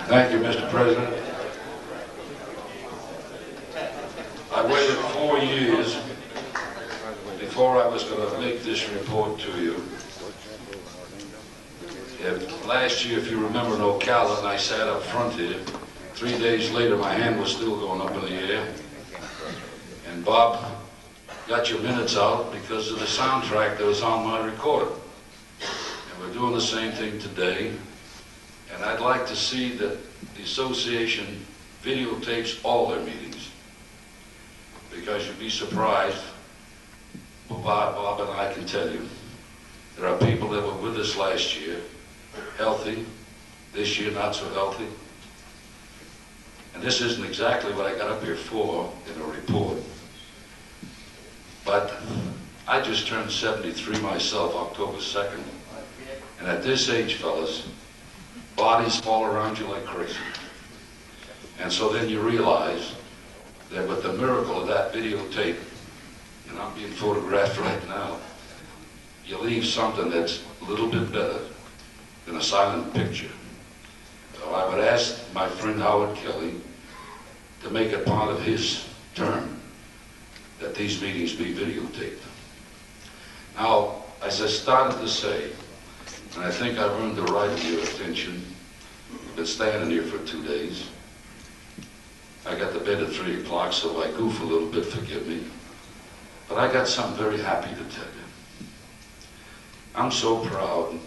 Thank you, Mr. President. I waited 4 years before I was going to make this report to you. Last year, if you remember in Ocala, and I sat up front here, 3 days later my hand was still going up in the air. And Bob got your minutes out because of the soundtrack that was on my recorder. And we're doing the same thing today. And I'd like to see that the association videotapes all their meetings. Because you'd be surprised, Bob and I can tell you, there are people that were with us last year, healthy, this year not so healthy. And this isn't exactly what I got up here for in a report. But I just turned 73 myself, October 2nd. And at this age, fellas, bodies fall around you like crazy. And so then you realize that with the miracle of that videotape, and I'm being photographed right now, you leave something that's a little bit better than a silent picture. So I would ask my friend Howard Kelly to make it part of his term that these meetings be videotaped. Now, as I started to say, and I think I've earned the right of your attention, I've been standing here for 2 days. I got to bed at 3 o'clock, so I goof a little bit, forgive me. But I got something very happy to tell you. I'm so proud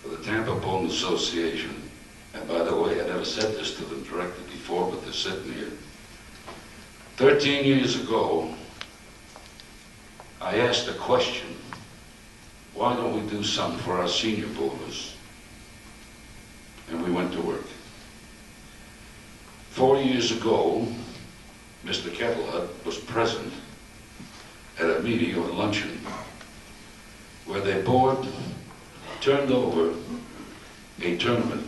of the Tampa Bowling Association. And by the way, I never said this to them directly before, but they're sitting here. 13 years ago, I asked a question, why don't we do something for our senior bowlers? And we went to work. 4 years ago, Mr. Kettlehut was present at a meeting or a luncheon where their board turned over a tournament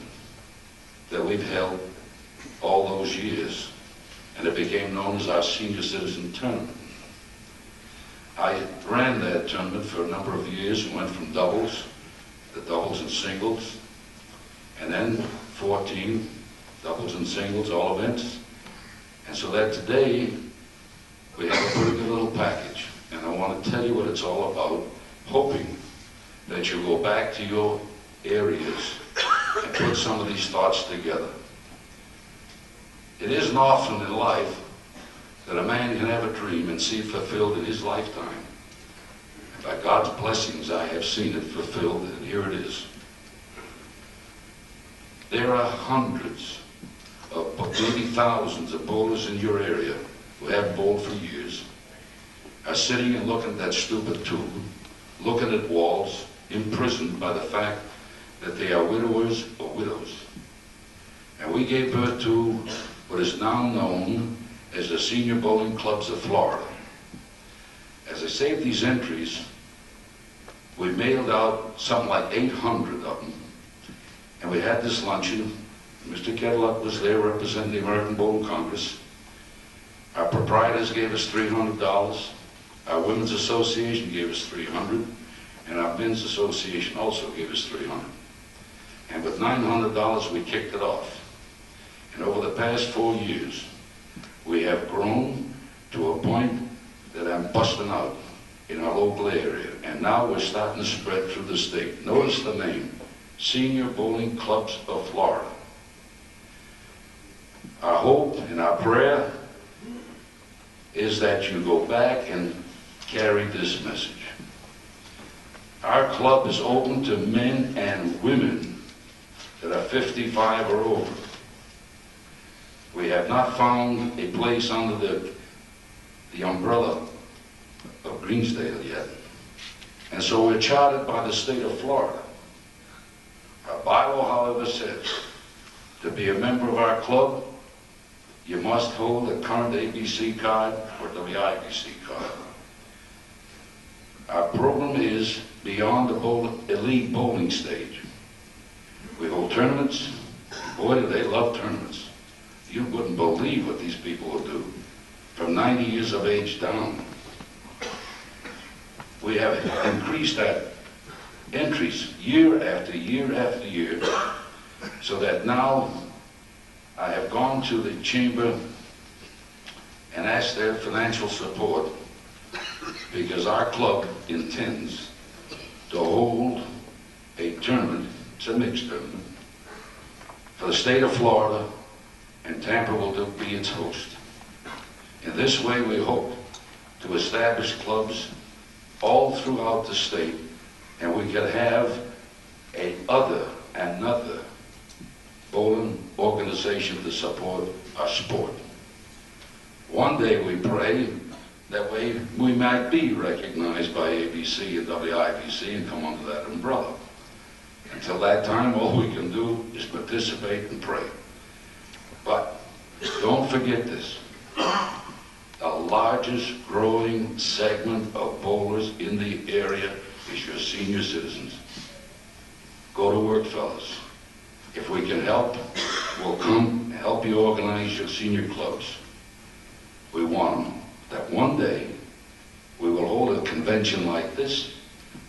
that we've held all those years, and it became known as our Senior Citizen Tournament. I ran that tournament for a number of years and went from doubles to doubles and singles, and then 14 doubles and singles, all events. And so that today we have a pretty good little package. And I want to tell you what it's all about, hoping that you'll go back to your areas and put some of these thoughts together. It isn't often in life that a man can have a dream and see it fulfilled in his lifetime. And by God's blessings, I have seen it fulfilled, and here it is. There are hundreds of, maybe thousands of bowlers in your area who have bowled for years, are sitting and looking at that stupid tube, looking at walls, imprisoned by the fact that they are widowers or widows. And we gave birth to what is now known as the Senior Bowling Clubs of Florida. As I saved these entries, we mailed out something like 800 of them. And we had this luncheon. Mr. Kettlehut was there representing the American Bowling Congress. Our proprietors gave us $300. Our Women's Association gave us $300. And our Men's Association also gave us $300. And with $900, we kicked it off. And over the past 4 years, we have grown to a point that I'm busting out in our local area. And now we're starting to spread through the state. Notice the name, Senior Bowling Clubs of Florida. Our hope and our prayer is that you go back and carry this message. Our club is open to men and women that are 55 or over. We have not found a place under the umbrella of Greensdale yet. And so we're chartered by the state of Florida. Our bylaw, however, says to be a member of our club, you must hold a current ABC card or WIBC card. Our program is beyond the elite bowling stage. We hold tournaments. Boy, do they love tournaments. You wouldn't believe what these people will do from 90 years of age down. We have increased that entries year after year after year, so that now I have gone to the chamber and asked their financial support because our club intends to hold a tournament, it's a mixed tournament, for the state of Florida, and Tampa will be its host. In this way, we hope to establish clubs all throughout the state, and we could have another bowling organization to support our sport. One day we pray that we might be recognized by ABC and WIBC and come under that umbrella. Until that time, all we can do is participate and pray. But don't forget this. The largest growing segment of bowlers in the area is your senior citizens. Go to work, fellas. If we can help, we'll come help you organize your senior clubs. We want that one day we will hold a convention like this,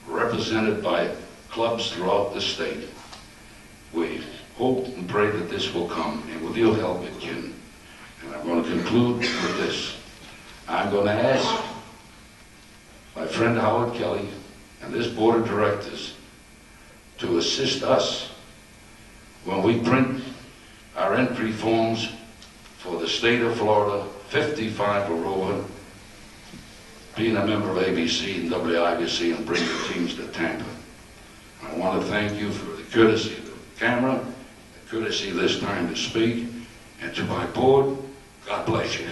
represented by clubs throughout the state. We hope and pray that this will come, and with your help it can. And I'm going to conclude with this. I'm going to ask my friend Howard Kelly and this board of directors to assist us when we print our entry forms for the state of Florida, 55 or over, being a member of ABC and WIBC, and bring your teams to Tampa. I want to thank you for the courtesy of the camera, the courtesy this time to speak, and to my board, God bless you.